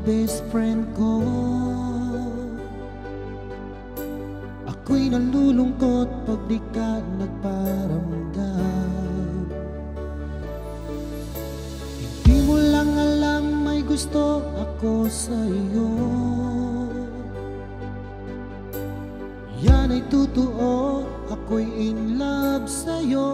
best friend ko. Ako'y nalulungkot pag di ka nagparamdam. Hindi mo lang alam may gusto ako sa iyo. Yan ay totoo, ako'y in love sa'yo.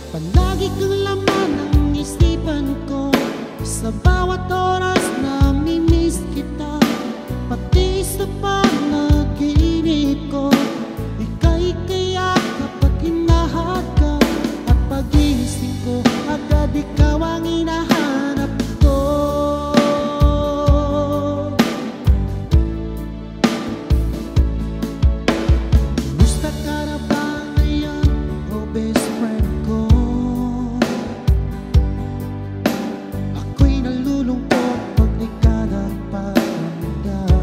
Palagi kang laman ng isipan ko, sa bawat oras nami-miss kita. Pati sa panaginip ko, ika'y kayak kapag hinahadap. At pag-iisip ko, agad ikaw ang hinahanap ko. Gusto ka na ba ngayon, oh best friend ko? Ako'y nalulungkot pag di ka nagparamdam.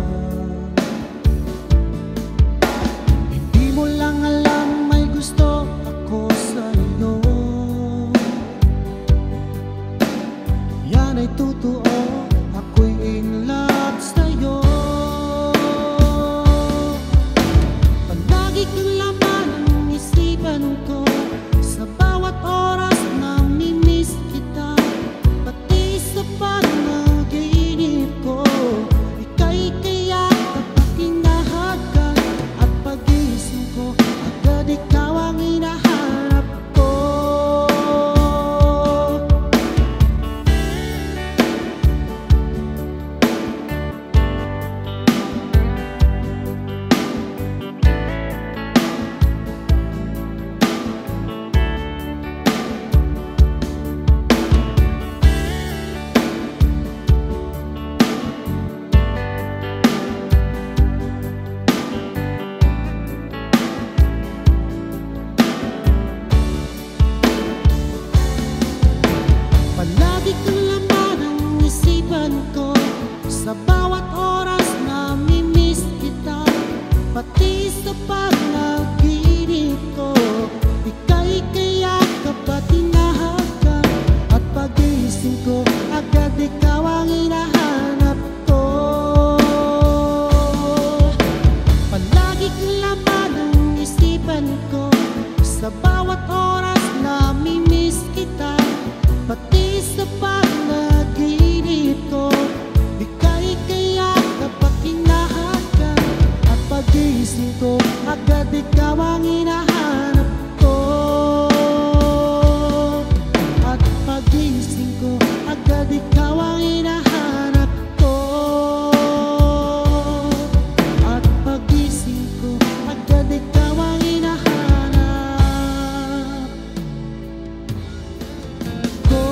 Hindi mo lang alam may gusto ako sa iyo. Yan ay totoo, ako'y in love sa'yo. Palagi kang laman ng isipan ko, sa bawat oras nami-miss kita. Pati sa panaginip ko, ika'y kayak kapag hinahagkan. At pag-isip ko, agad ikaw ang hinahanap ko. Palagi kang laman ng isipan ko, sa bawat oras nami-miss kita. Pati sa panaginip ko, ika'y kayak kapag hinahagkan. At pag-iisip ko, agad ikaw ang hinahanap ko. Palagi kang laman ng isipan ko, sa bawat oras nami-miss kita. Pati sa panaginip ko, ika'y kayak kapag hinahagkan. At pag-iisip ko, agad ikaw ang hinahanap ko. At pag-iisip ko, agad ikaw ang hinahanap ko. At pag-iisip ko, agad ikaw ang hinahanap ko.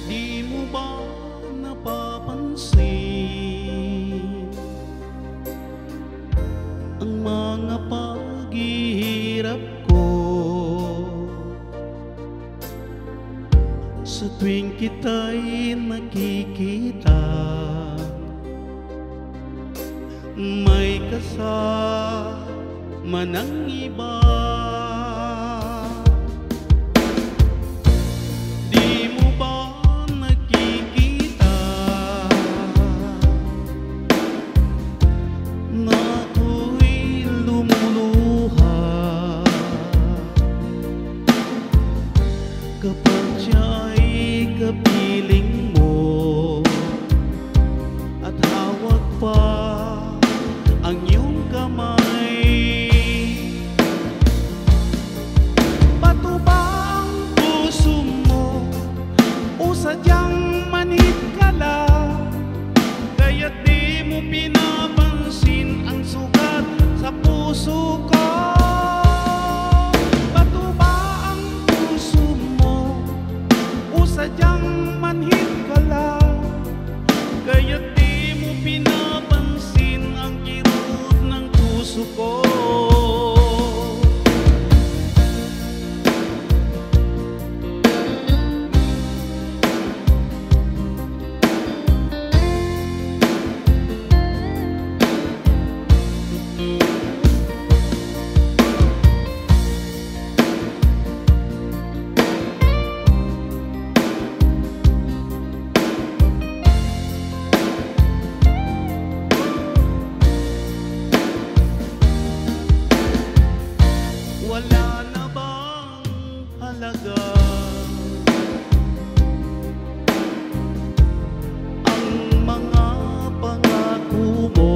Di mo ba napapansin ang mga paghihirap ko sa tuwing kita'y nakikita? May kasama ng iba. Di mo ba nakikita na ako'y lumuluha kapag siya'y kapiling mo at hawak pa ang iyong kamay? Bato ba ang puso mo o sadyang manhid ka lang? Kaya't di mo pinapansin ang sugat sa puso ko. Bato ba ang puso mo o sadyang manhid ka lang? puso ko. Wala na bang halaga ang mga pangako mo?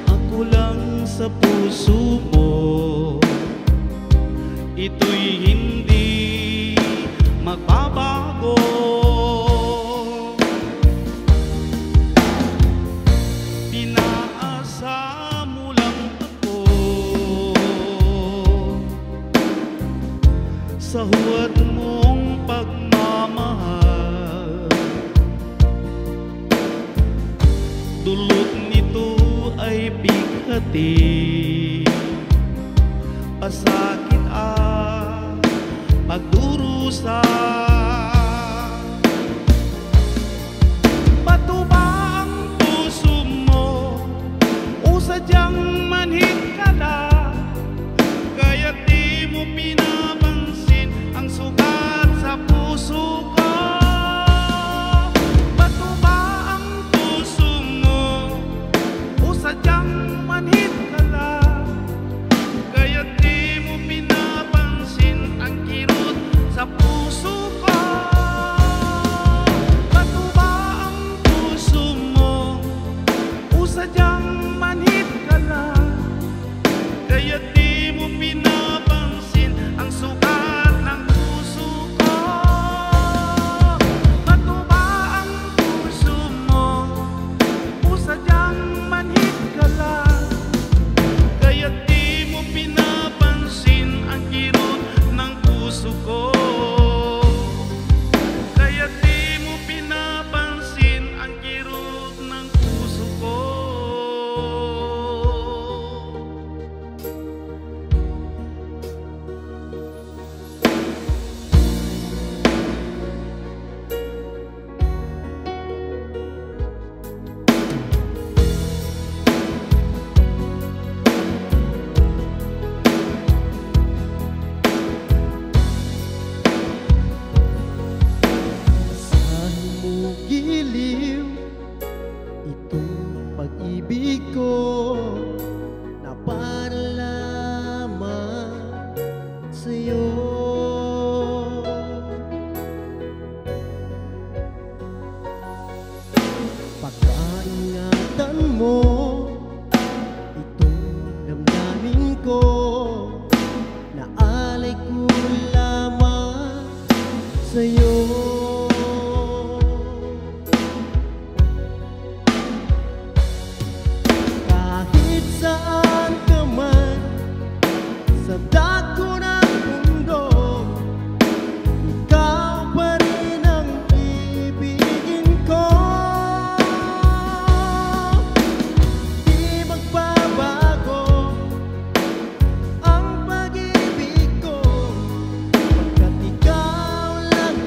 Ako lang sa puso mo, ito'y hindi magbabago. Pinaasa mo lang ako sa huwad mong pagmamahal. Dulot nito ay bighati, pasakit at pagdurusa. Bato ba ang puso mo o sadyang manhid ka lang? Kaya't di mo pinapansin ang sugat sa puso ko. Bato ba ang puso mo o sadyang manhid ka lang? Kaya't di mo pinapansin ang kirot sa puso ko. Bato ba ang puso mo o sadyang manhid ka lang? Kaya't di mo pinapansin ang sugat ng puso ko. Bato ba ang puso mo o sadyang manhid ka lang? Kaya't di mo pinapansin ang kirot ng puso ko. Kaya't di mo pinapansin ang kirot ng puso ko. Saan mo giliw itong pag-ibig ko na para lamang sa'yo? Pagkaingatan mo itong damdamin ko na alay ko lamang sa'yo. Kahit saan ka man sa dako ng mundo, ikaw pa rin ang ibigin ko. Di magbabago ang pag-ibig ko, pagkat ikaw lang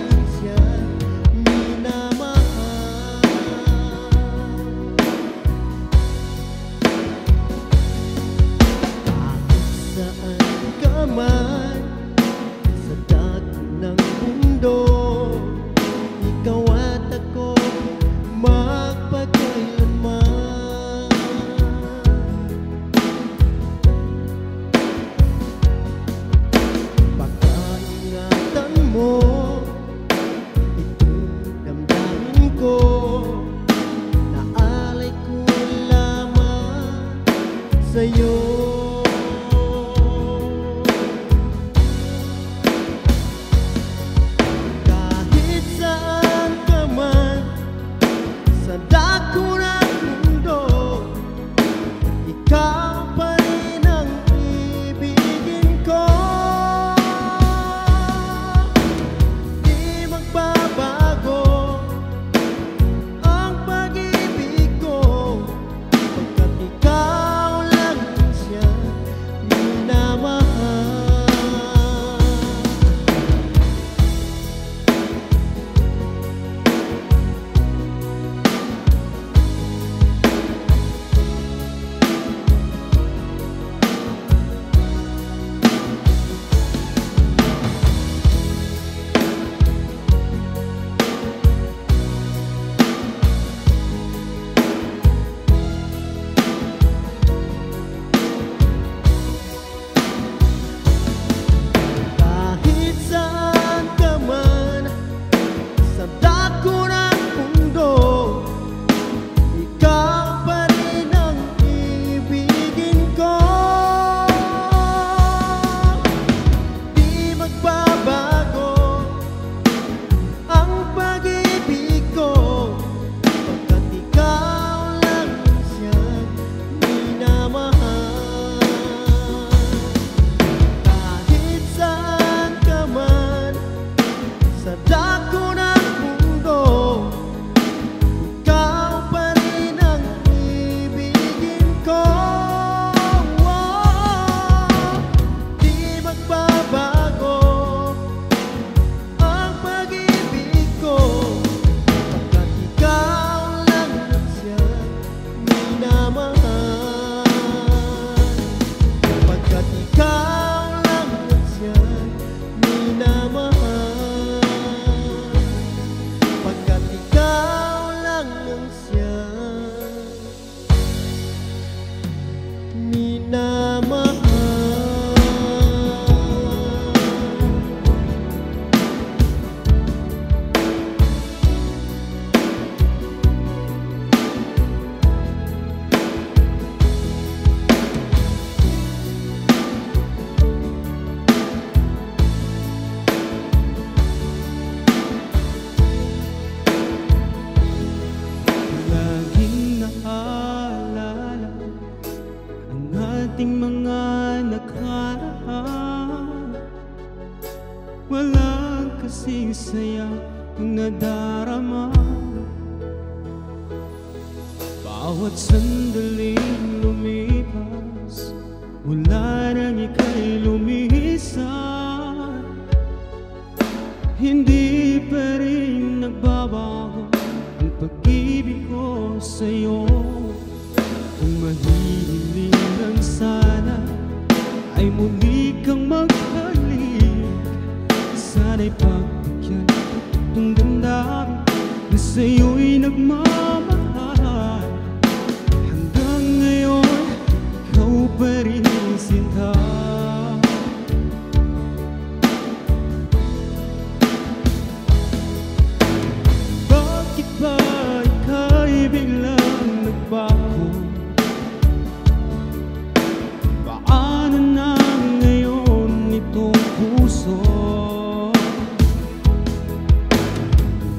walang kasing saya ang nadarama. Bawat sandaling lumipas, mula nang ika'y lumisan, hindi pa rin nagbabago ang pag-ibig ko sa'yo. Kung mahihiling lang sana ay muli kang maghalik, sana'y pagbigyan itong damdamin na sa'yo'y nagmamahal. Hanggang ngayon, ikaw pa rin sinta. Bakit ba ika'y biglang nagbago? Paano na ngayon itong puso?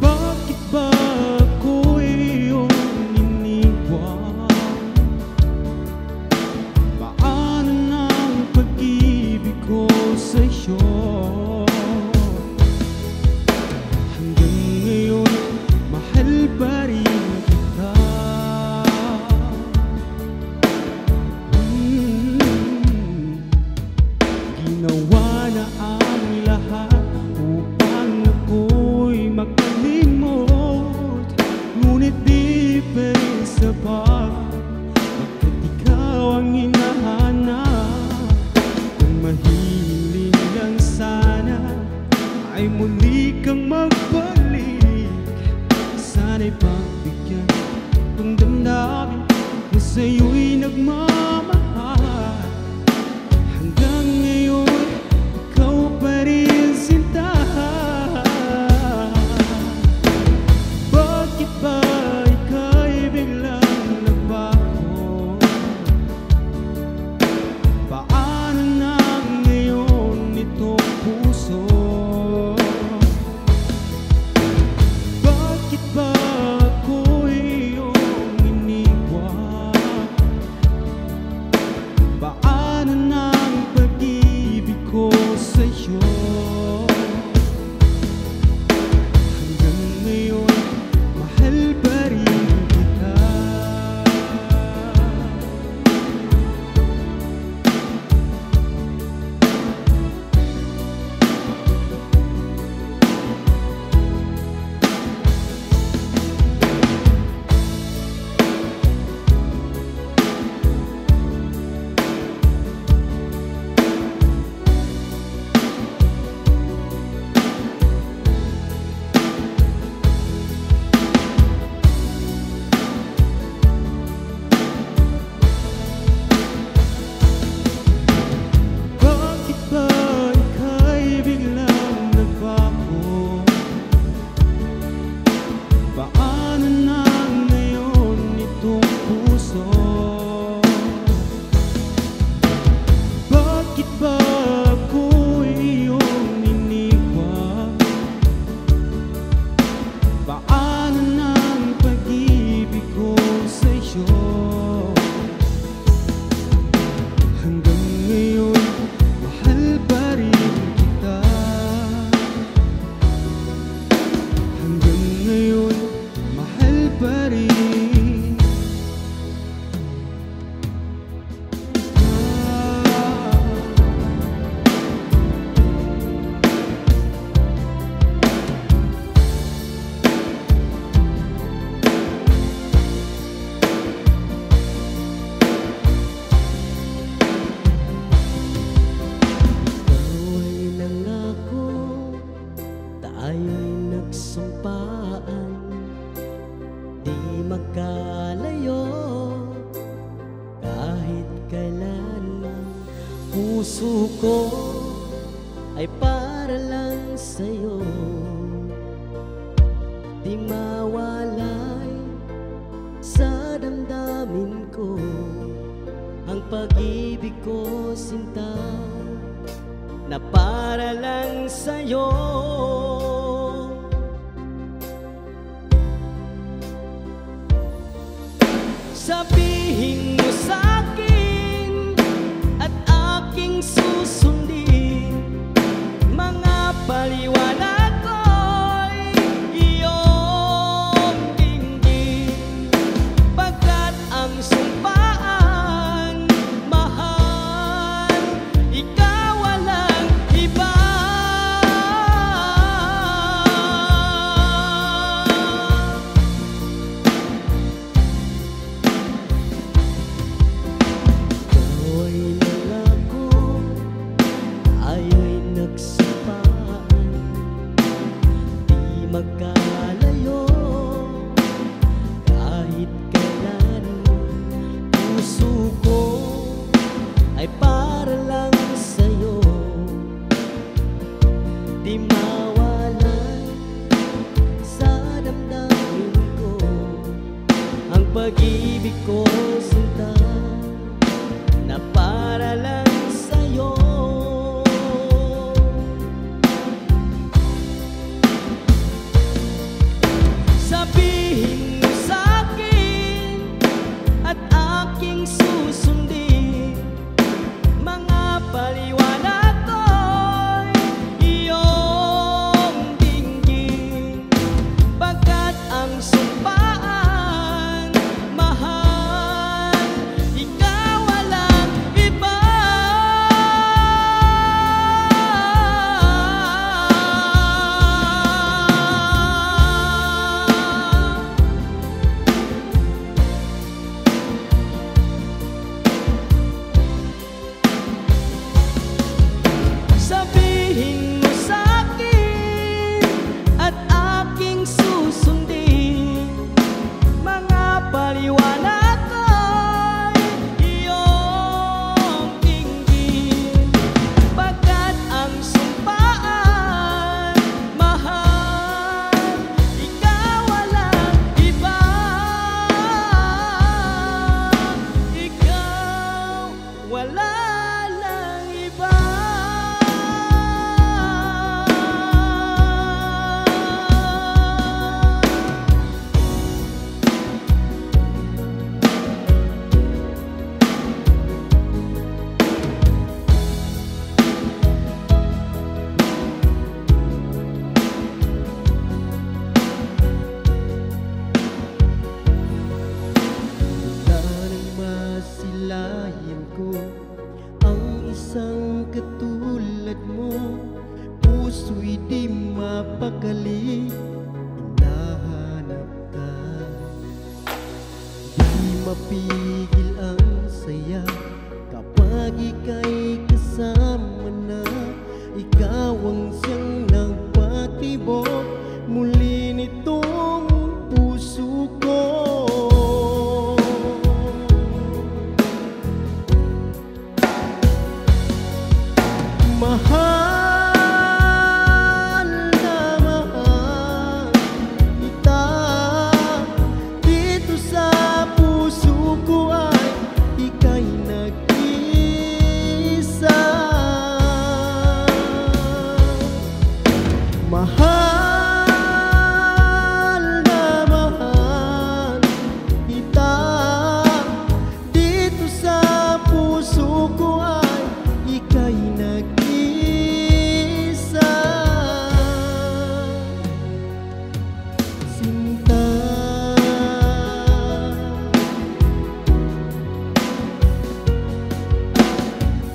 Bakit ba ako iyong iniwan? Paano na ang pag-ibig ko sa'yo? Hanggang ngayon, mahal pa rin kita. Ginawa na ang lahat upang ako'y makalimot, ngunit di pa rin sapat, pagkat ikaw ang hinahanap. Kung mahihiling lang sana ay muli kang magbalik, sana'y pagbigyan itong damdamin na sa'yo'y nagmamahal. Hanggang ngayon, ikaw pa rin sinta. Bakit ba ika'y biglang nagbago? Paano na ngayon itong puso? Bakit ba ako iyong iniwan? Paano na ang pag-ibig ko sa'yo? Hanggang ngayon, mahal pa rin kita. Bakit ba ika'y biglang nagbago? Paano na ngayon itong puso? Bakit ba ako iyong iniwan? Paano na ang pag-ibig ko sa'yo? Hanggang ngayon, mahal pa rin kita. Hanggang ngayon, mahal pa rin. Ikaw ay nangako, tayo'y nagsumpaan, di magkalayo kahit kailanman. Puso ko ay para lang sa'yo, di mawalay sa damdamin ko ang pag-ibig ko, sinta, na para lang sa'yo. Sabihin mo sa'kin at aking susundin mga paliwanag ko'y iyong dinggin, pagkat ang sumpaan, mahal, ikaw walang iba. Ikaw ay nangako, tayo'y nagsapaan, di magkalayo kahit kailan. Puso ko ay para lang sa'yo, di mawalan sa damdamin ko ang pag-ibig ko, sinta, na para lang sa'yo. Sabihin mo sa'kin at aking susundin, mga paliwanag ko'y iyong dinggin, pagkat ang sumpaan, mahal, ikaw walang iba. Sabihin mo sa'kin at aking susundin, mga paliwanag ko'y iyong dinggin, pagkat ang sumpaan, mahal, ikaw walang iba. Ikaw wala lang iba. Wala nang masilayan ko ang isang katulad mo, puso'y di mapakali, hinahanap ka. Di mapigil ang saya kapag ika'y kasama na, ikaw ang siyang nagpatibok muli nitong puso ko. Mahal na mahal kita, dito sa puso ko ay ika'y nag-isa. Mahal na mahal kita, dito sa puso ko ay ika'y nag-isa. Sinta,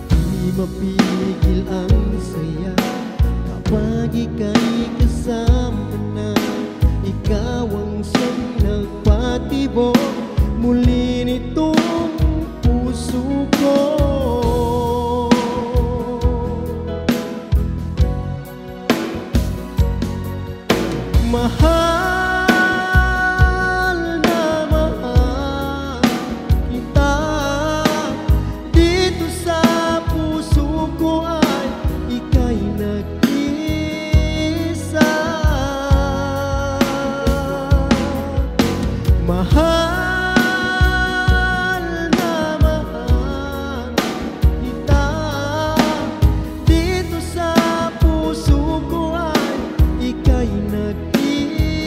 di mapigil ang saya kapag ika'y kasama na, ikaw ang siyang nagpatibok muli nitong puso ko. Mahal na mahal kita, dito sa puso ko ay ika'y nag-isa. Mahal na mahal kita, dito sa puso ko ay ika'y nag-isa.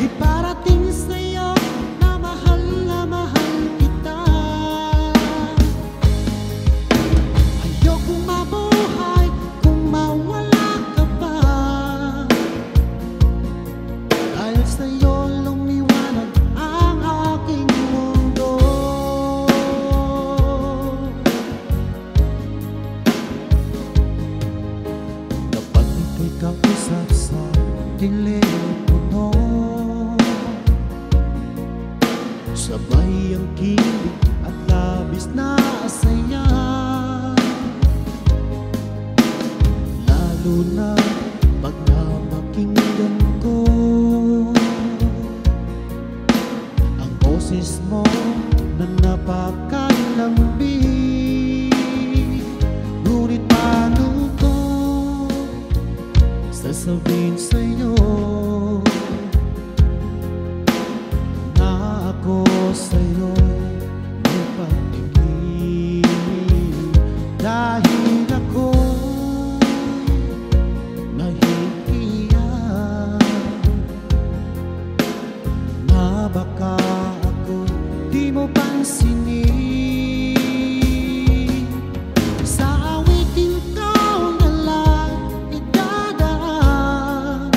Iparating sa'yo na mahal kita. Ayokong mabuhay kung mawala ka pa. Dahil sa'yo lumiwanag ang aking mundo. Dapat ito'y kausap sa telepono, sabay ang kilig at labis na saya. Lalo na pag napakinggan ko ang boses mo na napakalambing. Ngunit paano ko sasabihin sa'yo na ako sa'yo'y may pag-ibig? Dahil ako'y nahihiya na baka ako di mo pansinin. Sa awiting ikaw na lang idadaan,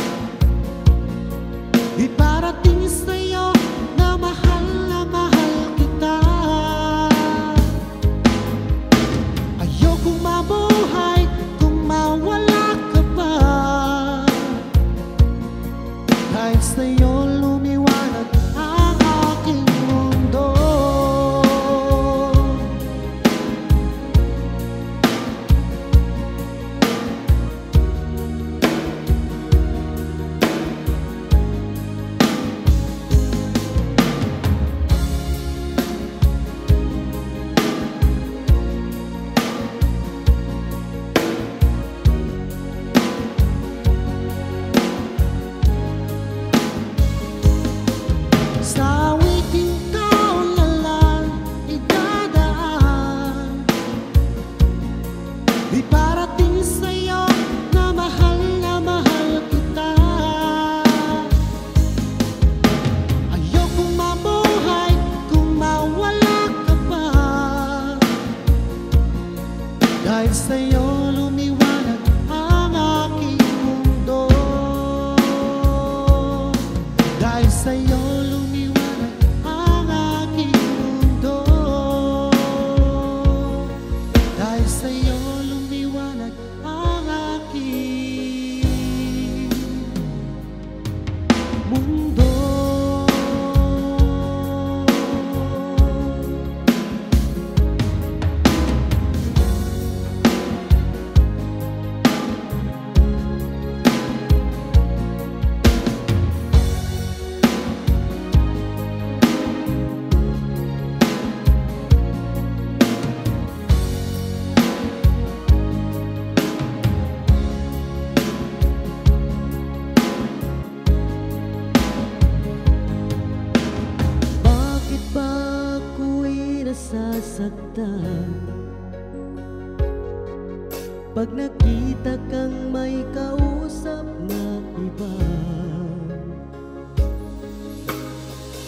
iparating sa'yo na mahal kita. Ayokong mabuhay kung mawala ka pa. Dahil sa'yo lumiwanag ang aking mundo. Sa awiting ikaw na lang idadaan, iparating sa'yo na mahal kita. Ayokong mabuhay kung mawala ka pa. Dahil sa'yo lumiwanag ang aking mundo. Dahil sa'yo lumiwanag ang aking mundo. Dahil sa'yo lumiwanag ang aking mundo. Bakit ba ako'y nasasaktan pag nakita kang may kausap na iba?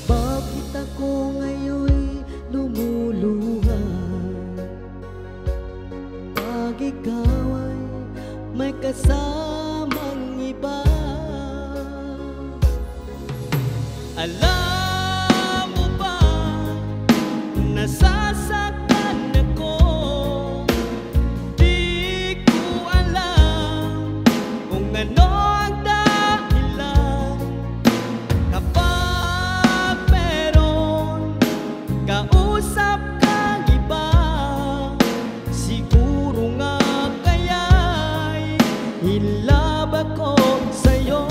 Bakit ako ngayon'y lumuluha pag ikaw ay may kasamang iba? Alam mo ba, nasasaktan ako. Di ko alam kung ano ang dahilan. Kapag meron kausap kang iba, siguro nga kaya'y hilab ako sa'yo.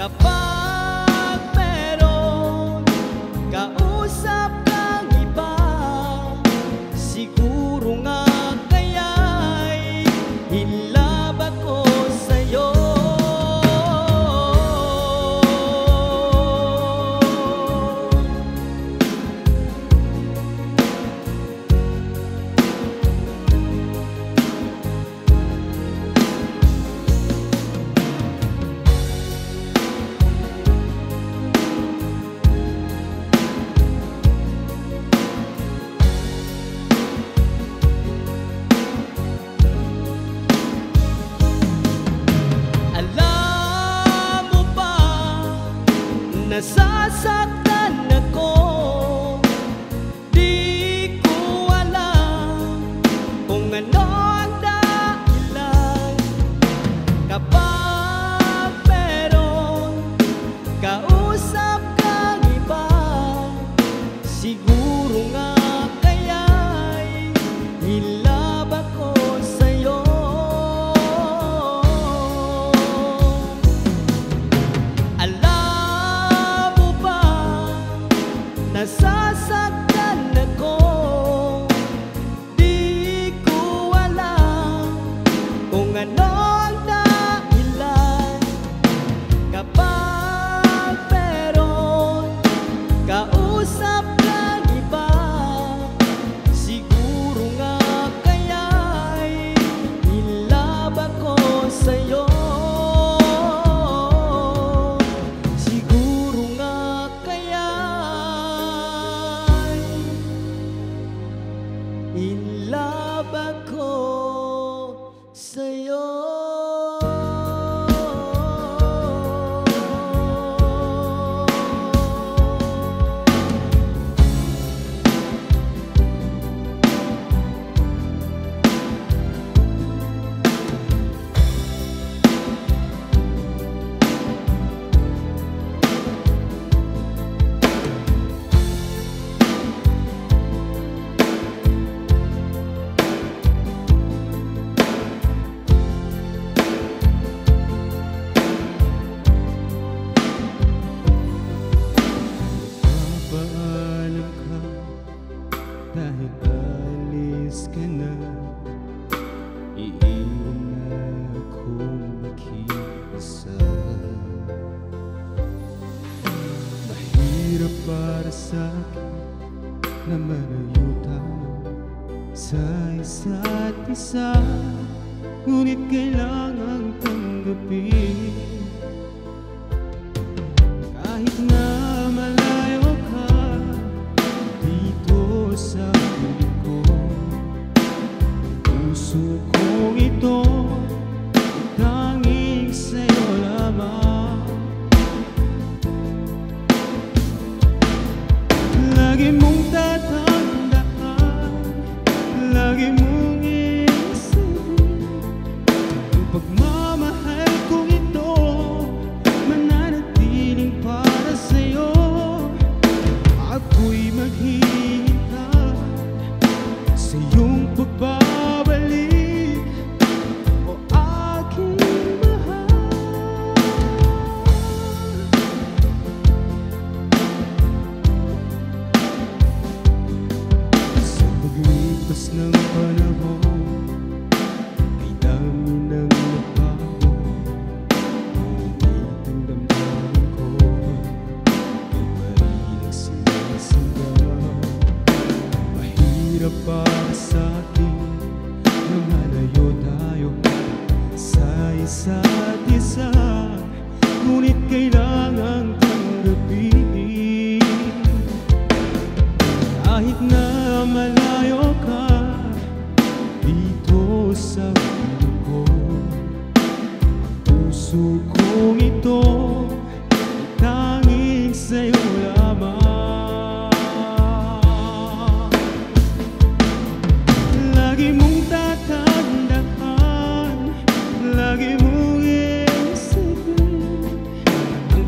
Kapag meron kausap kang iba, siguro nga kaya'y hinlab ako sa'yo. Nasasaktan ako, di ko alam kung ano ang dahilan. Kapag meron kausap kang iba, siguro nga kaya'y hinlab ako sa'yo. Nasasaktan ako, di ko alam kung ano ang dahilan. Kapag meron kausap kang iba, siguro nga kaya'y hinlab ako sa'yo. Siguro nga hinlab ako sa'yo. Paalam ka dahil alis ka na, iiwan na akong mag-iisa. Mahirap para sa'kin na malayo tayo sa isa't isa, ngunit kailangang tanggapin. Kahit na malayo ka dito sa piling ko, puso kong ito tanging sa'yo lamang. Lagi mong tatandaan, lagi mong iisipin ang pagmamahal kong ito, mananatiling para sa'yo. Ako'y maghihintay sa iyong pagbabalik, o aking mahal. Sa paglipas ng panahon, ay dami ng nabago, ngunit ang damdamin ko ay pa rin nagsisigaw. Mahirap para sa'tin na malayo tayo sa isa't isa, ngunit kailangang tanggapin. Kahit na malayo ka dito sa piling ko, puso kong ito ay tanging sa'yo lamang. Lagi mong tatandaan, lagi mong iisipin ang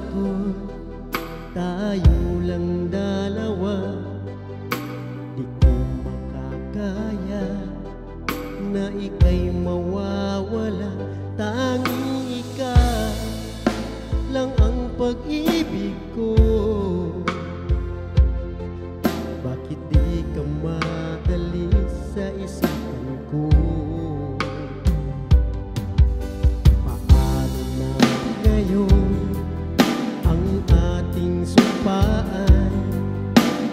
ko, tayo lang dalawa. Di ko makakaya na ika'y mawawala. Tanging ikaw lang ang pag-ibig ko. Bakit di ka madali sa isipan ko? Paano na ngayon ang ating sumpaan?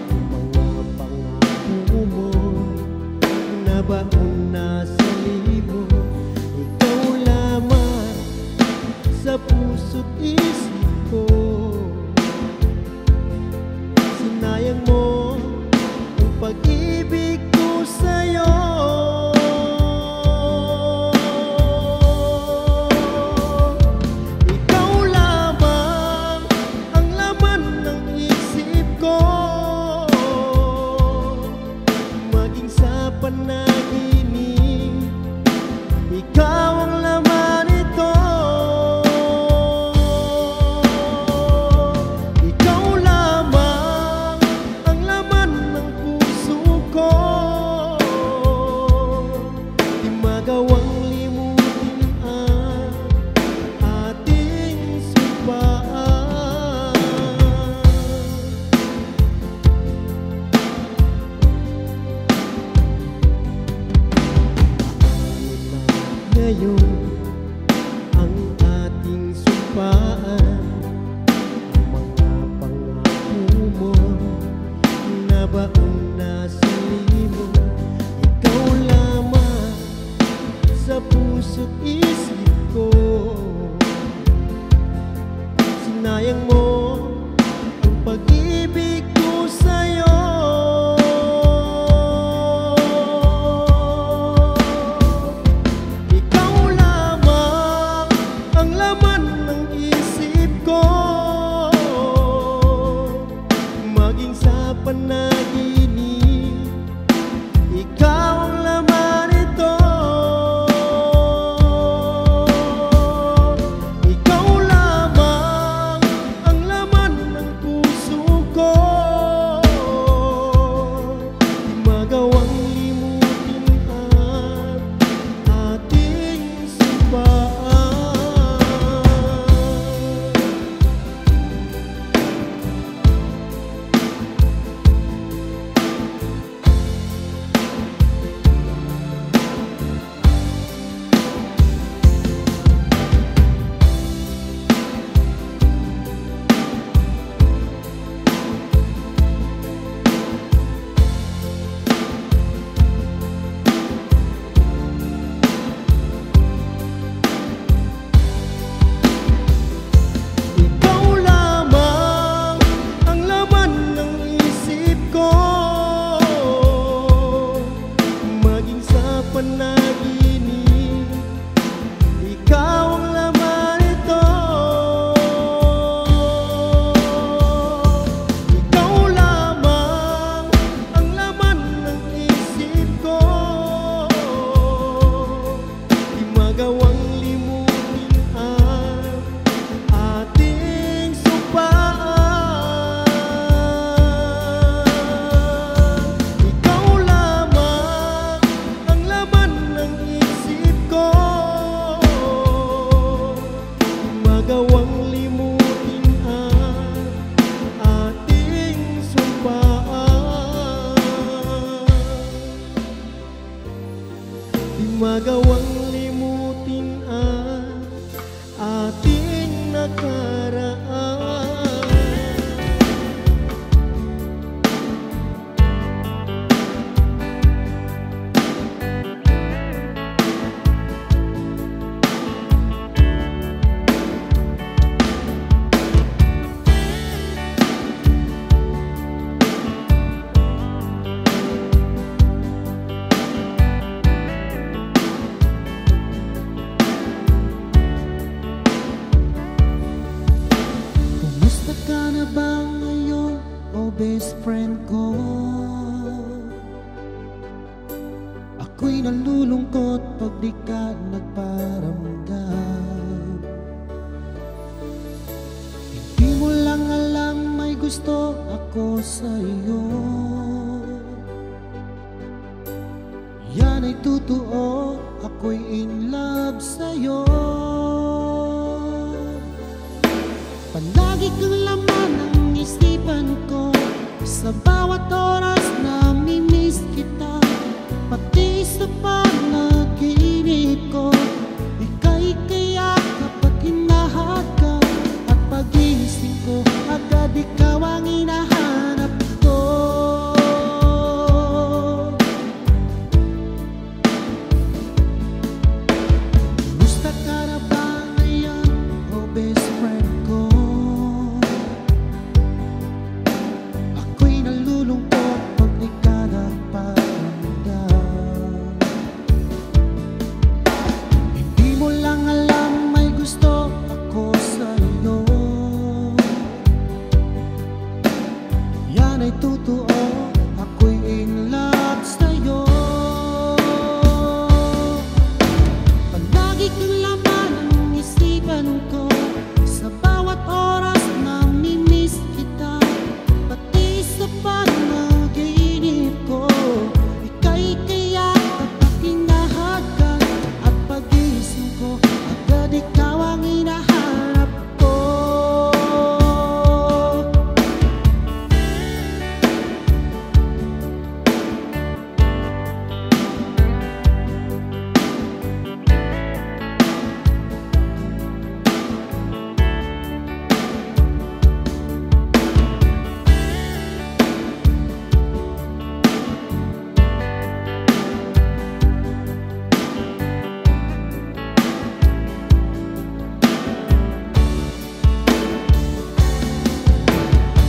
Mga pangako mo nabaon na sa libo. Ikaw lamang sa puso't isip ko. Sinayang mo ang pag-ibig ko sa'yo. Ikaw lamang ang laman ng isip ko. Maging sa panaginip, ikaw ang laman ito. Ikaw lamang ang laman ng puso ko. Di magawang limutin ang ating sumpaan. Ngayon ang ating sumpaan, mga pangako mo nabaon na sa libo. Ikaw lamang sa puso't isip ko. Sinayang mo ang pag-ibig ko sa'yo. Ikaw lamang ang laman ng isip ko. Maging sa panaginip, ikaw ang laman ito. Ikaw lamang ang laman ng puso ko. Di magawang limutin ang ating sumpaan. Ikaw lamang ang laman ng isip ko. Maging sa panaginip, ikaw ang laman ito. Ikaw lamang ang laman ng isip ko. Di magawang limutin ang ating sumpaan. Ikaw lamang ang laman ng isip ko. Di magawang limutin ang ating sumpaan. Di magawang limutin ang ating nakaraan. Kumusta ka na ba ngayon, oh best friend ko? Ako'y nalulungkot pag di ka nagparamdam. Hindi gusto ako sa'yo. Yan ay totoo, ako'y in love sa'yo. Palagi kang laman ng isipan ko, sa bawat oras na mimiss kita. Pati sa panaginip ko, ika'y kayak kapag hinahad ka. At pag-iisip ko, agad ikaw ang hinahanap ko. Gusto ka na ba ngayon, oh best friend ko? Ako'y nalulungkot pag di ka nagparamdam. Hindi mo lang alam may gusto ako sa'yo. Yan ay totoo, ako'y in love sa'yo. Palagi kang laman ng isipan ko, sa bawat oras na mimiss kita. Pati sa panaginip ko, ika'y kayak kapag hinahad ka. At pag-isip ko, agad ikaw ang hinahanap ko.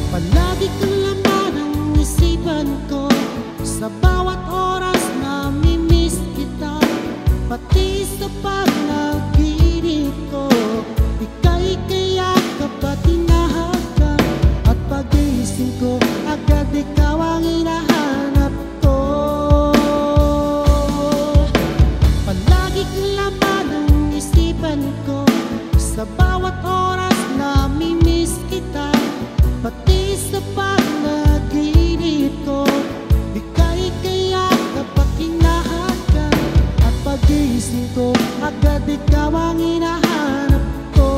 Palagi kang laman ng isipan ko, sa bawat oras na mimiss kita. Pati sa panaginip ko, ika'y kayak kapag hinahad ka. At pag-iisip ko, agad ikaw ang hinahanap ko. Palagi kang laman ng isipan ko, sa bawat oras na mimiss kita. Pati sa panaginip ko, ika'y kayak kapag hinahad ka. At pag-iisip ko, agad ikaw ang hinahanap ko.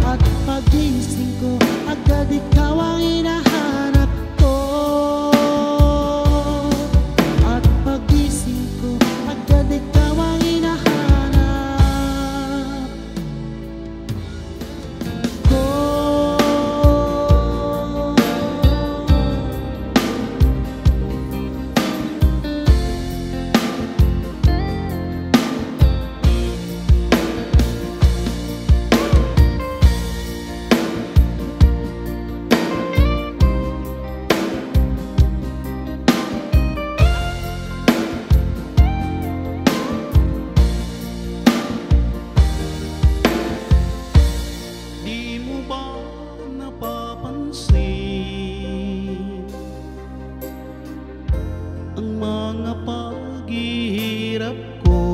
At pag-iisip ko, agad ikaw ang hinahanap ko. At pag-iisip ko, agad ikaw ang hinahanap ko. Di mo ba napapansin ang mga paghihirap ko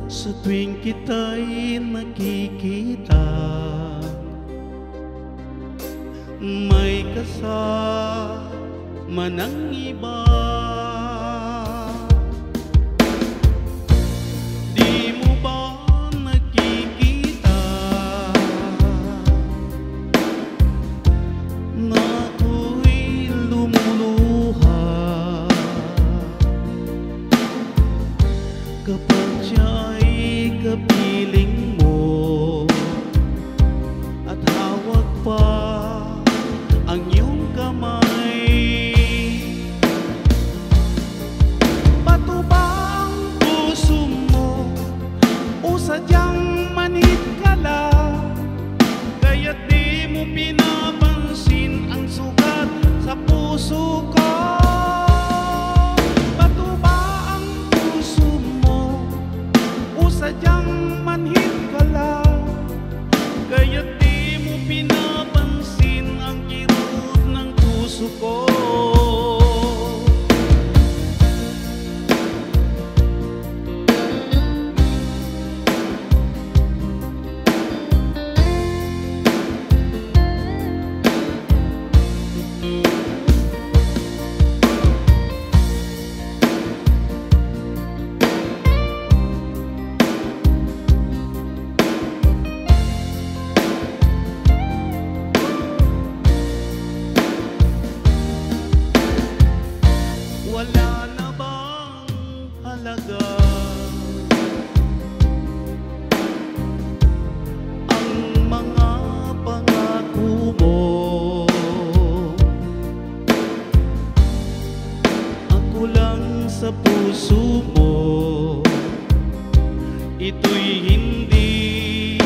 sa tuwing kita'y nakikita? May kasama ng iba. Di mo ba nakikita na ako'y lumuluha kapag siya'y kapiling mo at hawak pa ang iyong kamay? Bato ba ang puso mo o sadyang manhid ka lang? Kaya't di mo pinapansin ang sugat sa puso ko. Bato ba ang puso mo o sadyang manhid ka lang? Kaya't di mo pinapansin ang kirot ng puso ko. Ako'y hindi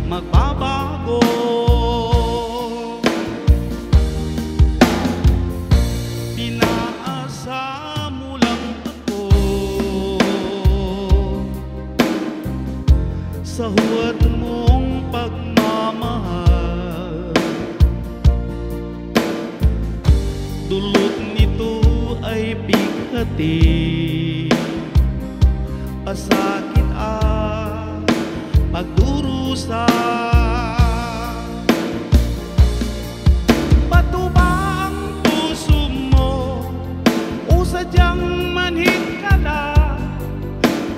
magbabago. Pinaasa mo lang ako sa huwad mong pagmamahal. Dulot nito ay bigati, pasakit at pagdurusa. Bato ba ang puso mo o sadyang manhid ka lang?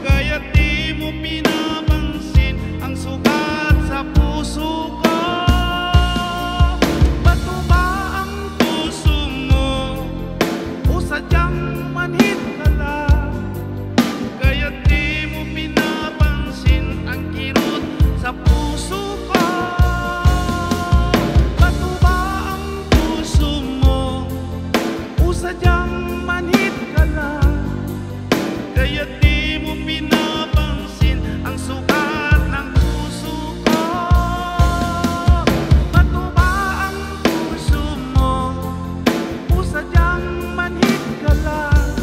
Kaya di mo pinapansin ang sugat sa puso ko. Bato ba ang puso mo o sadyang manhid ka lang? Kaya di mo pinapansin ang kirot sa puso ko. Bato ba ang puso mo o sadyang manhid ka lang? Kaya di mo pinapansin ang sugat ng puso ko. Bato ba ang puso mo o sadyang manhid ka lang?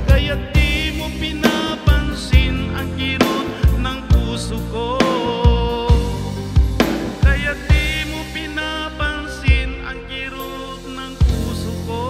Kaya di mo pinapansin ang kirot ng puso ko. Kaya di mo pinapansin ang kirot ng puso ko.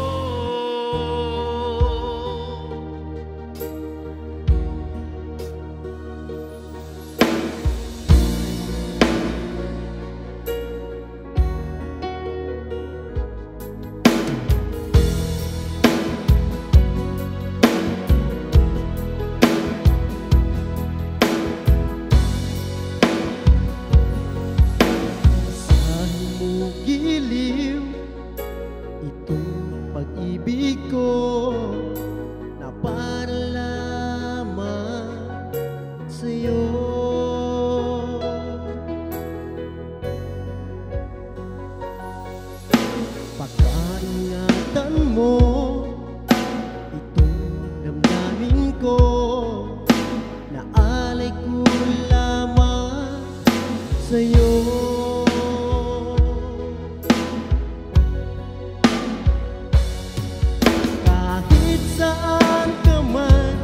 Saan mo giliw itong pag-ibig ko na para lamang sa'yo? Pagkaingatan mo itong damdamin ko na alay ko lamang sa'yo. Kahit saan ka man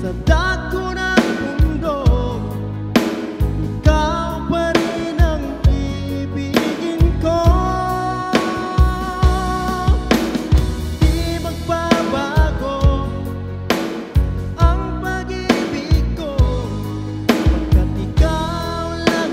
sa dako ng mundo, ikaw pa rin ang ibigin ko. Di magbabago ang pag-ibig ko, pagkat ikaw lang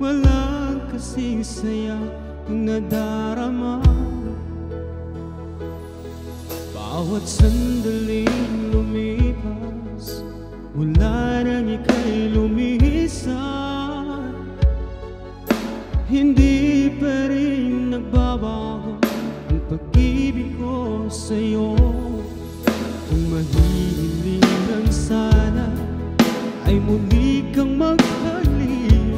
walang kasing saya ang nadarama. Bawat sandaling lumipas, mula nang ika'y lumisan, hindi pa rin nagbabago ang pag-ibig ko sa'yo. Kung mahihiling lang sana ay muli kang maghalik,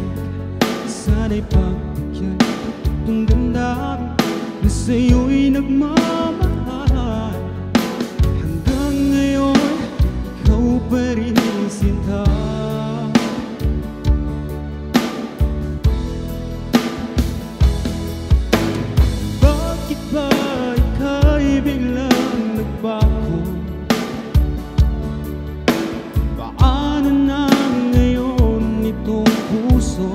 sana'y pagbigyan itong damdamin na sa'yo'y nagmamahal. Hanggang ngayon, ikaw pa rin sinta. Bakit ba ika'y biglang nagbago? Paano na ngayon itong puso?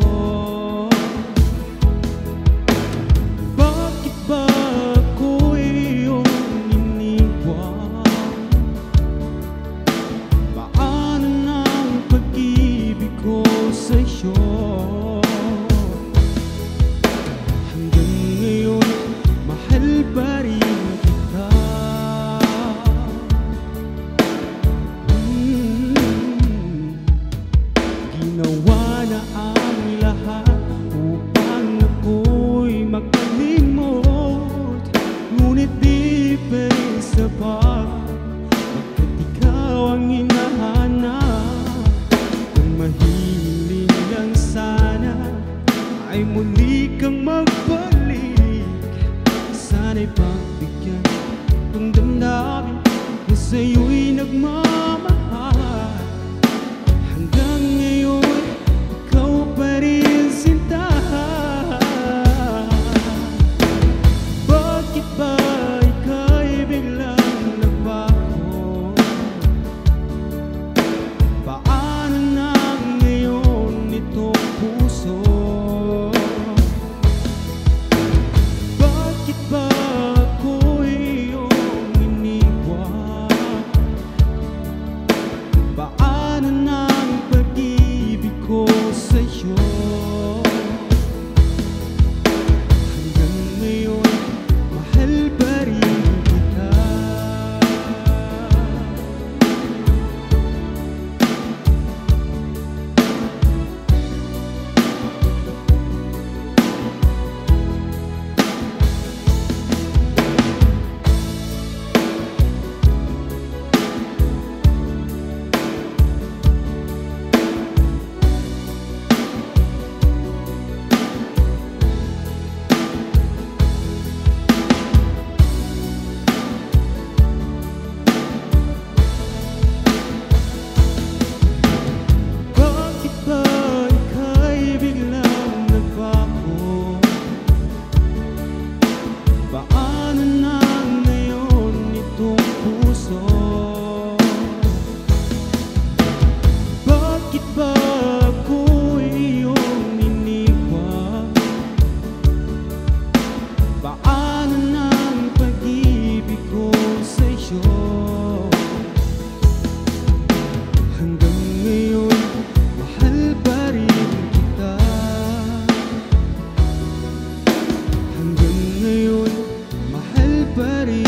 Bakit ba ako iyong iniwan? Paano na ang pag-ibig ko sa'yo? Hanggang ngayon, mahal pa rin kita. Ginawa na ang lahat upang ako'y makalimot, ngunit di pa rin sapat, pagkat ikaw ang hinahanap. Kung mahiling lang sana ay muli kang magbalik, sana'y pagbigyan itong damdamin na sa'yo'y nagmamahal. Hanggang ngayon, ikaw pa rin sinta. Bakit ba ika'y biglang nagbago? Paano na ngayon itong puso? Bakit ba ako iyong iniwan? Paano na ang pag-ibig ko sa'yo? Hanggang ngayon, mahal pa rin kita. Bakit ba ika'y biglang nagbago? Paano na ngayon itong puso? Bakit ba ako iyong iniwan? Paano na ang pag-ibig ko sa'yo? Hanggang ngayon, mahal pa rin kita. Hanggang ngayon, mahal pa rin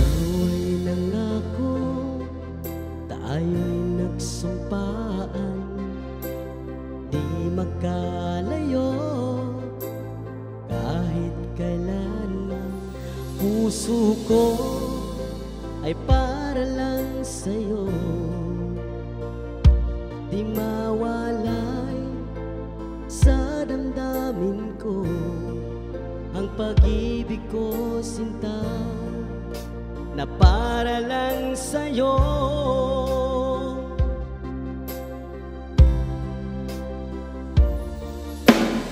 Ikaw ay nangako, tayo'y nagsumpaan, di magkalayo kahit kailanman. Puso ko ay para lang sa'yo, di mawalay sa damdamin ko ang pag-ibig ko, sinta, na para lang sa'yo.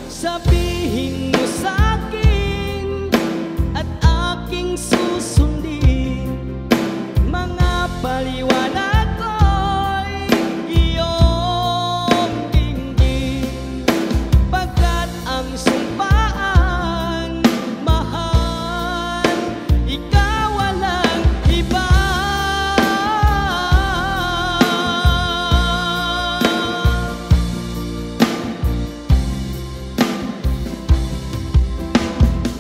Sabihin mo sa'kin at aking susundin mga paliwanag ko'y iyong dinggin, pagkat ang sumpaan, mahal, ikaw walang iba.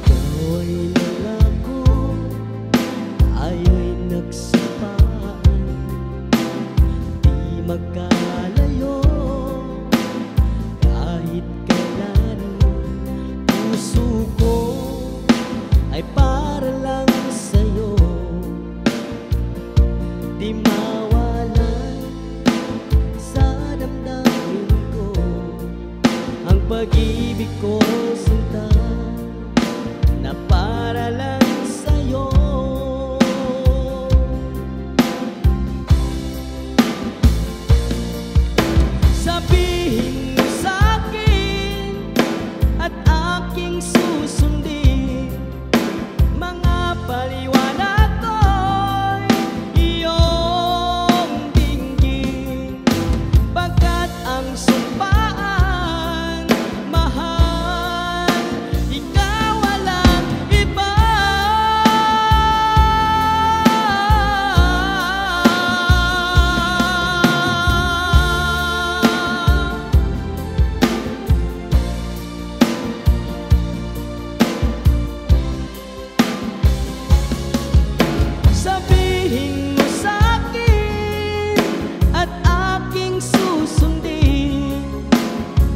Ikaw ay nangako, tayo'y nagsapaan, di magkalayo kahit kailan. Puso ko ay para lang sa'yo, di mawala sa damdamin ko ang pag-ibig ko, sinta, na para lang sa'yo. Sabihin mo sa'kin at aking susundin, mga paliwanag ko'y iyong dinggin, pagkat ang sumpaan, mahal, ikaw walang iba. Sabihin mo sa'kin at aking susundin,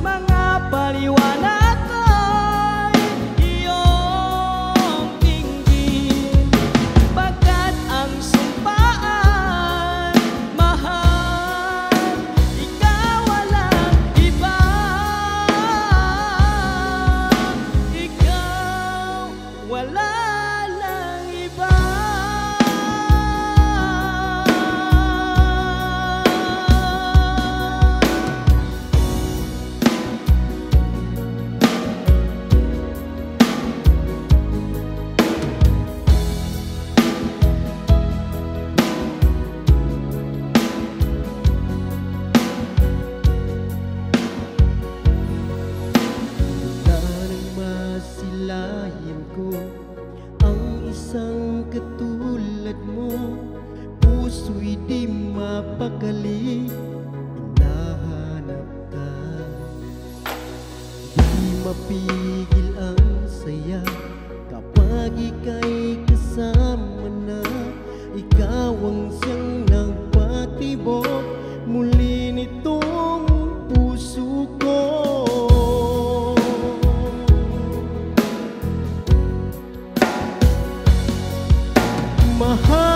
mga paliwanag ko'y iyong dinggin, pagkat ang sumpaan, mahal, ikaw walang iba. Ikaw wala lang iba. Wala nang masilayan ko ang isang katulad mo, puso'y di mapakali, hinahanap ka. Di mapigil ang saya kapag ika'y kasama na, ikaw ang siyang nagpatibok muli nitong puso ko. Mahal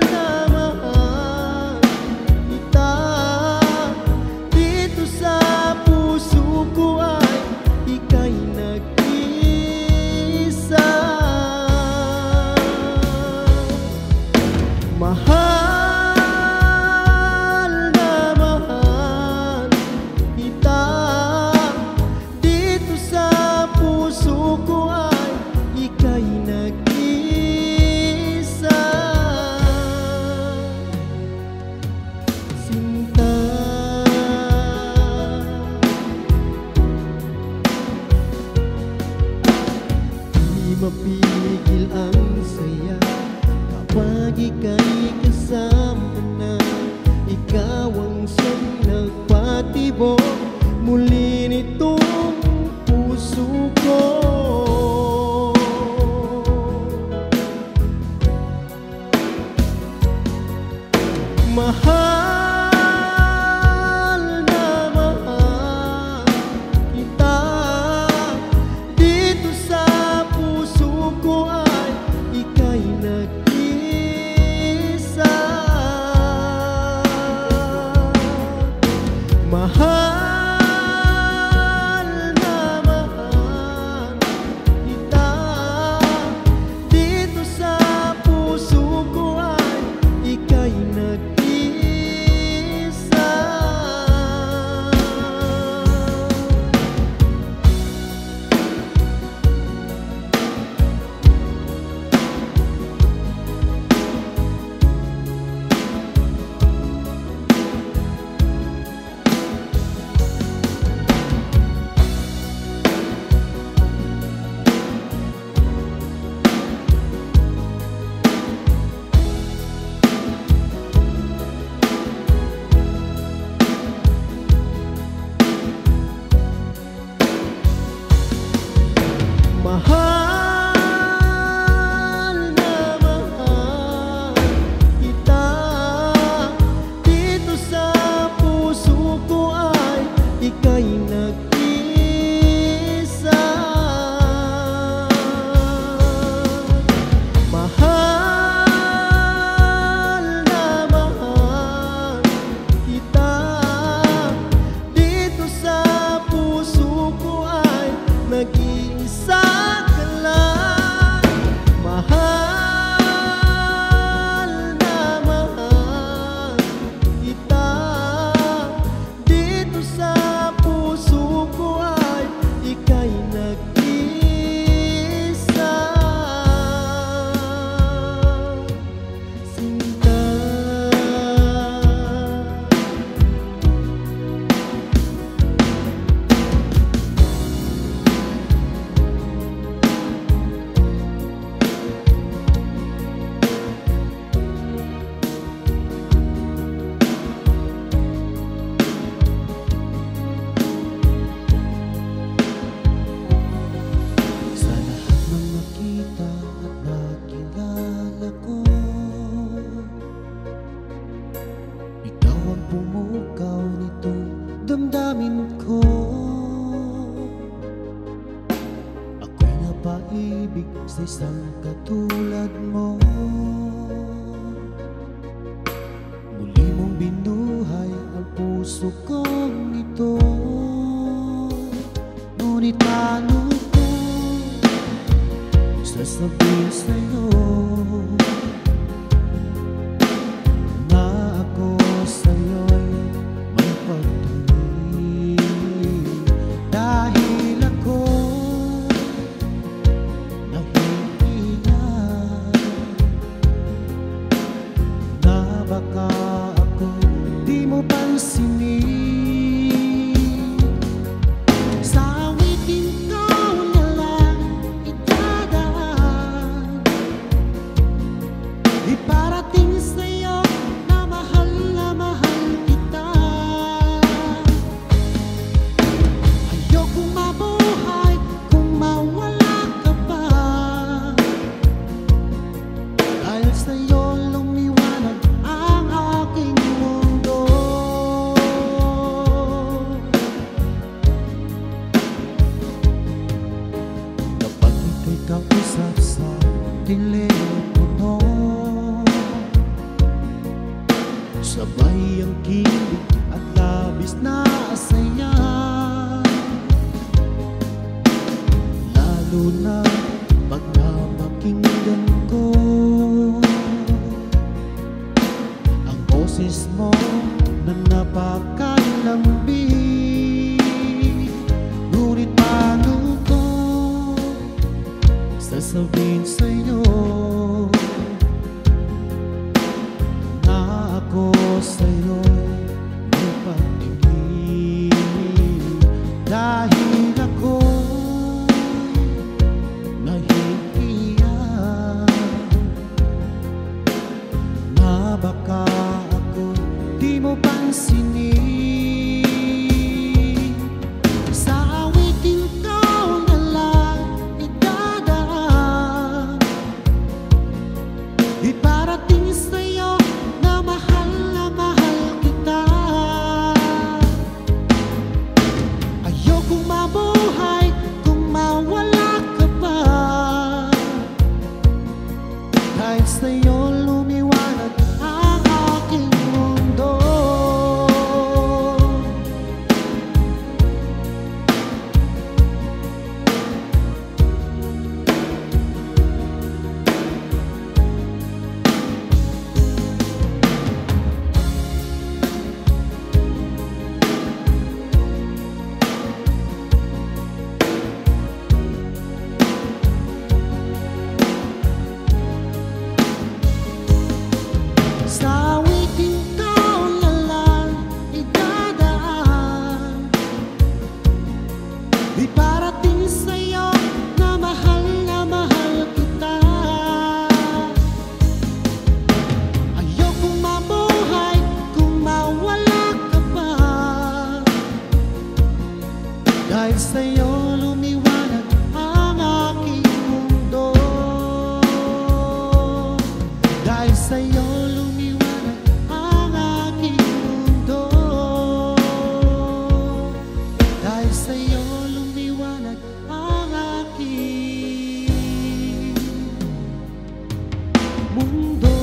na mahal kita, dito sa puso ko ay ika'y nag-isa. Mahal na mahal kita, dito sa puso ko ay ika'y nag-isa. Sinta, di mapigil ang saya kapag ika'y kasama na, ikaw ang siyang nagpatibok muli nitong puso ko. Mahal na mahal kita, dito sa puso ko ay ika'y nag-isa. Mahal na mahal kita, dito sa puso ko ay ika'y nag-isa. sa isang katulad mo. Muli mong binuhay ang puso kong ito. Ngunit paano ko sasabihin sa'yo na ako sa'yo'y may pagtuli? Dahil ako nahihiyan na baka ako di mo pansinin. Sa awitin ko na lang itadaan, iparating sa'yo na mahal kita. Ayokong mabuhay kung mawala ka pa, dahil sa'yo lumiwanag ang aking mundo. Kapag ika'y kausap sa telepono, sabay ang kilig at labis na saya, lalo na pag napakinggan ko ang boses mo na napakalambing. Ngunit paano ko sasabihin sa'yo na ako sa'yo'y may pagtingin? Dahil ako nahihiyan na baka ako di mo pansinin. Sa awitin ko na lang idadaan, iparating sa'yo na mahal kita. Ayokong mabuhay kung mawala ka pa, dahil sa'yo lumiwanag ang aking mundo. Sa awitin ko na lang idadaan, iparating sa'yo na mahal kita. Ayokong mabuhay kung mawala ka pa, dahil sa'yo lumiwanag ang aking mundo. Dahil sa'yo lumiwanag ang aking mundo. Dahil sa'yo lumiwanag ang aking mundo.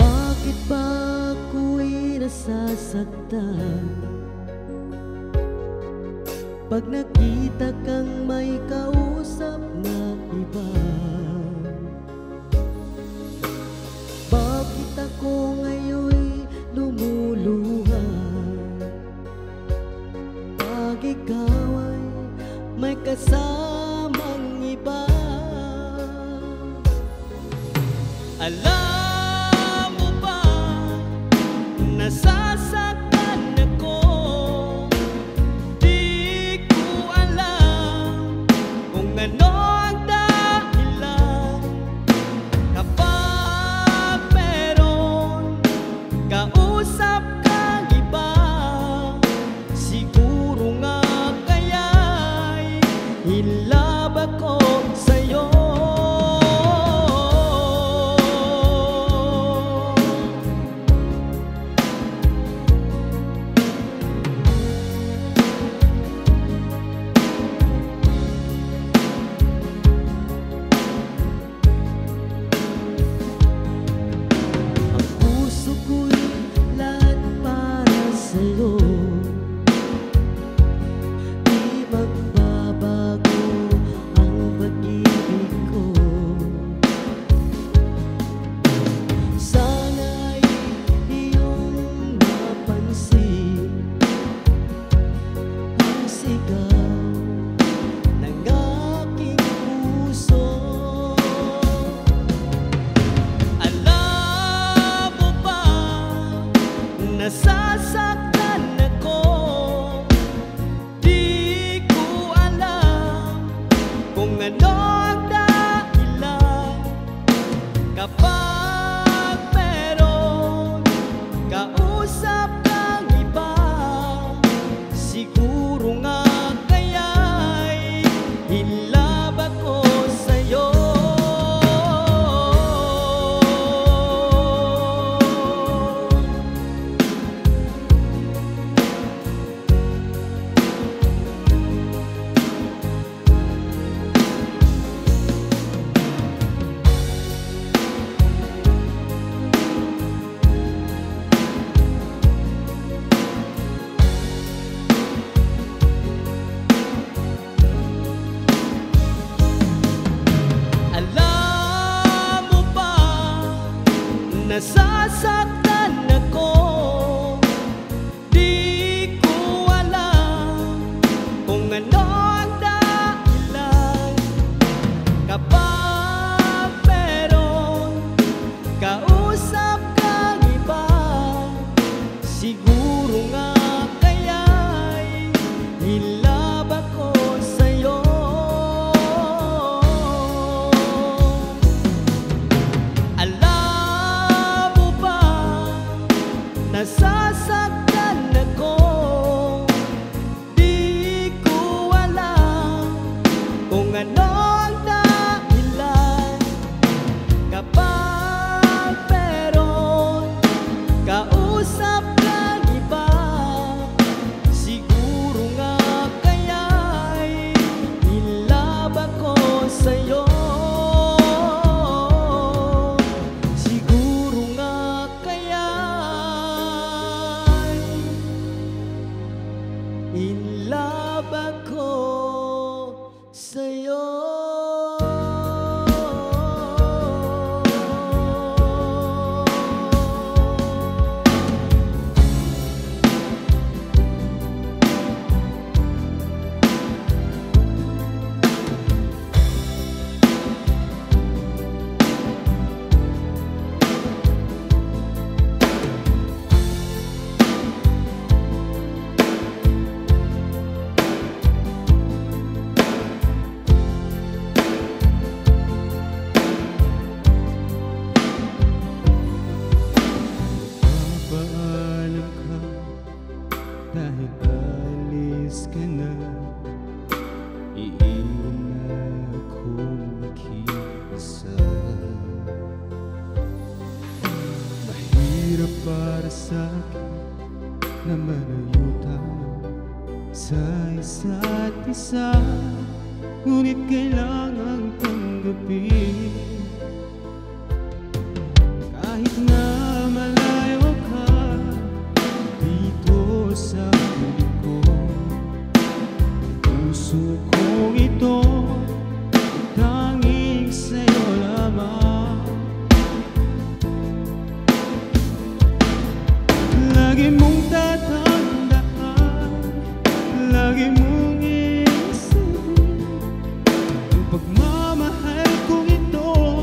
Bakit ba ako'y nasasaktan pag nakita kang may kausap na iba? Bakit ako ngayon'y lumuluha pag ikaw ay may kasamang iba? Alam mo ba, nasasaktan ako. Di ko alam kung ano ang Kapag meron kausap kang iba, siguro nga kaya'y hinlab ako sa'yo. Nasasaktan ako, di ko alam kung ano ang dahilan. Kapag meron kausap kang iba, siguro nga kaya'y hinlab ako sa'yo. Nasasaktan ako, di ko alam kung ano ang dahilan. Kapag meron kausap kang iba, siguro nga kaya'y hinlab ako sa'yo. Siguro nga hinlab ako sa'yo. Paalam ka dahil alis ka na, iiwan na akong mag-iisa. Mahirap para sa'kin na malayo tayo sa isa't isa, ngunit kailangang tanggapin. Kahit na malayo ka dito sa piling ko, puso kong ito tanging sa'yo lamang. Lagi mong tatandaan, lagi mong iisipin ang pagmamahal kong ito.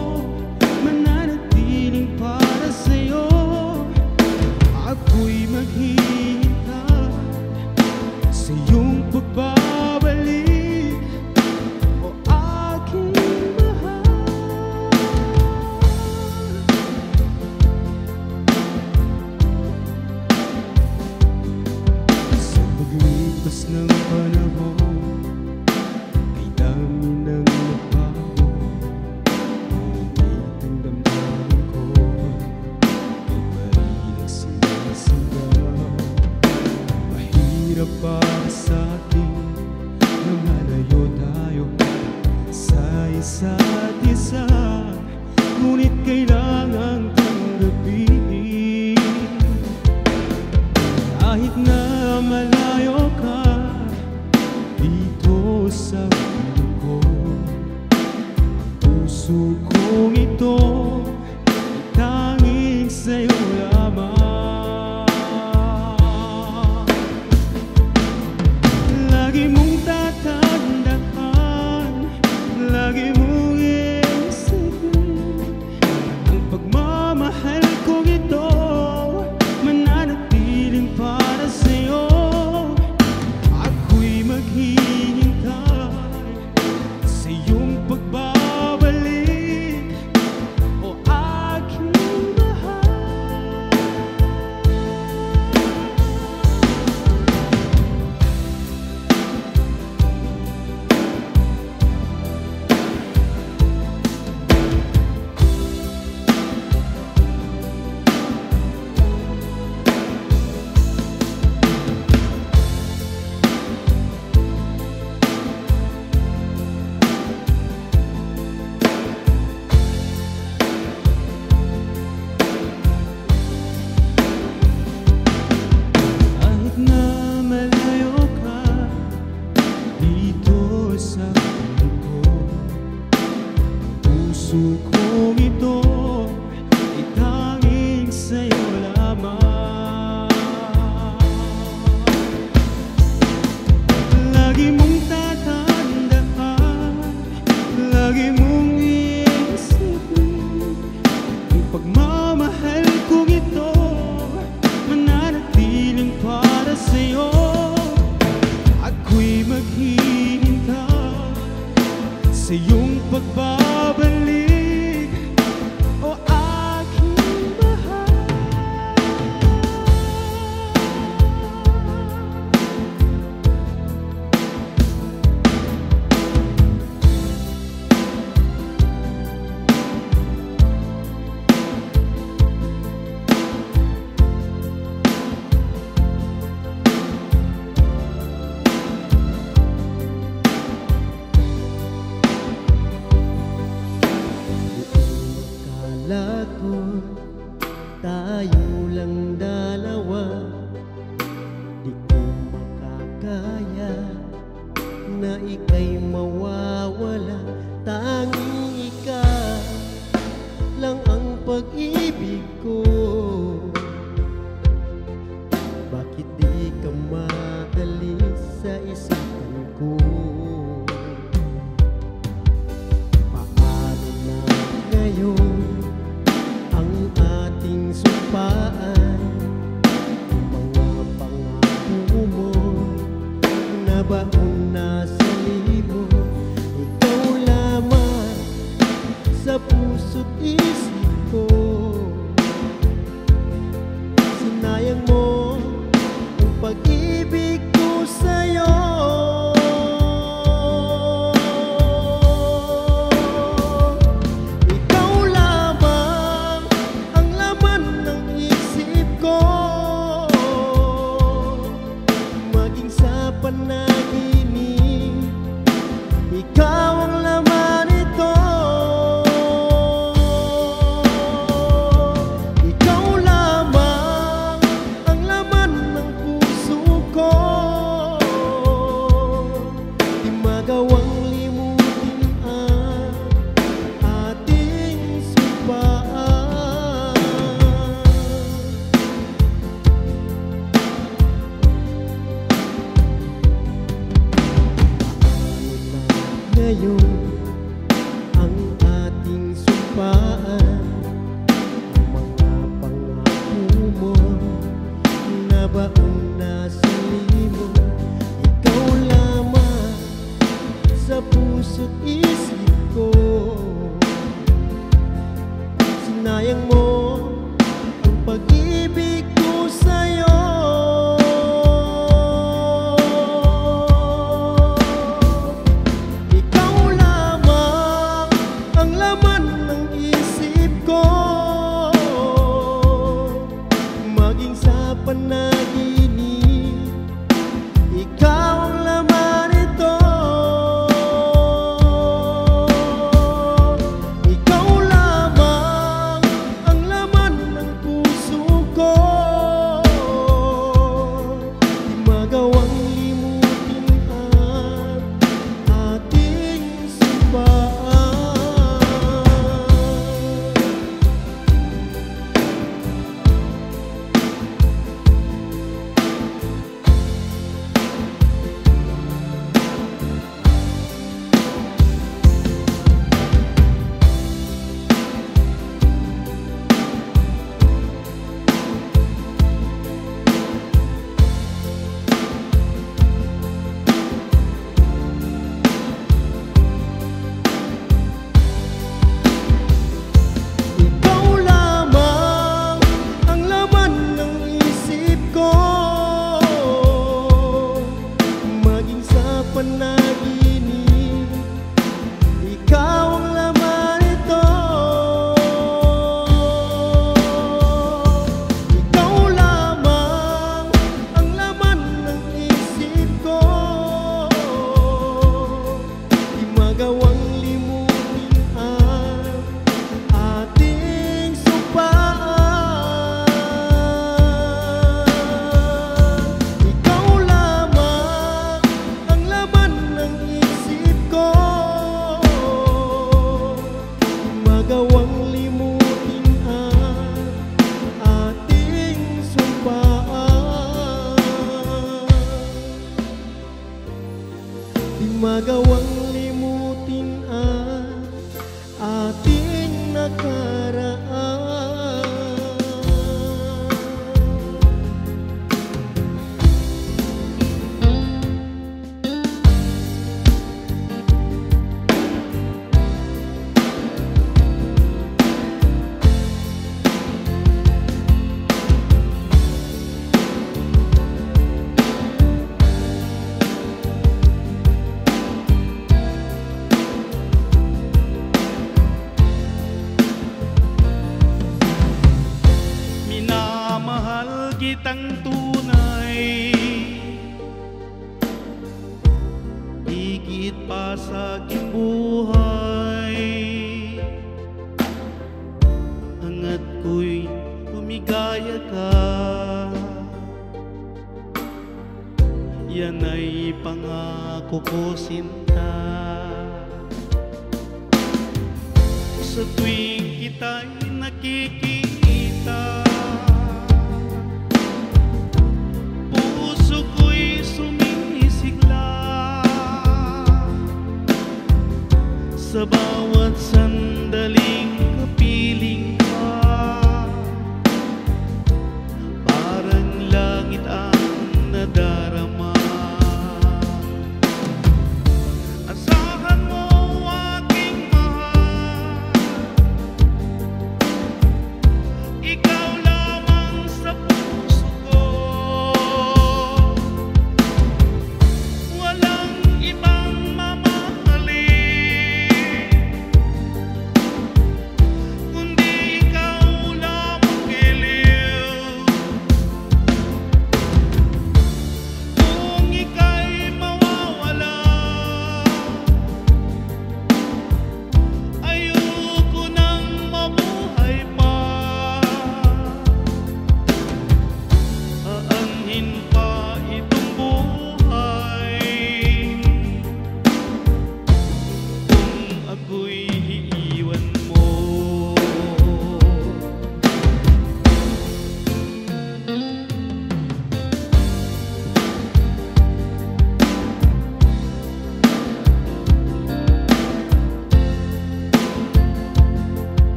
lagot, tayo lang dalawa. Di ko makakaya na ika'y mawawala. Tanging ikaw lang ang pag-ibig ko. Bakit di ka makalis sa isipan ko? Paano na ngayon ang ating sumpaan? Mga pangako mo nabaon na sa libo. Ikaw lamang sa puso't isip ko. Sinayang mo ang pag-ibig ko sa'yo. Ikaw lamang ang laman ng isip ko. Maging sa panaginip, ikaw ang laman ito. Ikaw lamang ang laman ng puso ko. Di magawang limutin ang ating sumpaan. Ngayon ang ating sumpaan, ang mga pangako mo nabaon na sa libo. Ikaw lamang sa puso't isip ko. Sinayang mo ang pag-ibig ko sa'yo. Ikaw lamang ang laman ng isip ko. Maging sa panaginip, ikaw ang laman ito. Ikaw lamang ang laman ng puso ko. Di magawang limutin ang ating sumpaan. Ikaw lamang ang laman ng isip ko. Maging sa panaginip, ikaw ang laman ito. Ikaw lamang ang laman ng isip ko. Di magawang limutin ang ating sumpaan. Ikaw lamang ang laman ng isip ko. Di magawang limutin ang ating sumpaan. Di magawang limutin ang ating nakaraan. kitang tunay, higit pa sa aking buhay. hangad ko'y lumigaya ka. Yan ay pangako ko, sinta. Sa tuwing kita'y nakikita, puso ko'y sumisigla. Sa bawat sandali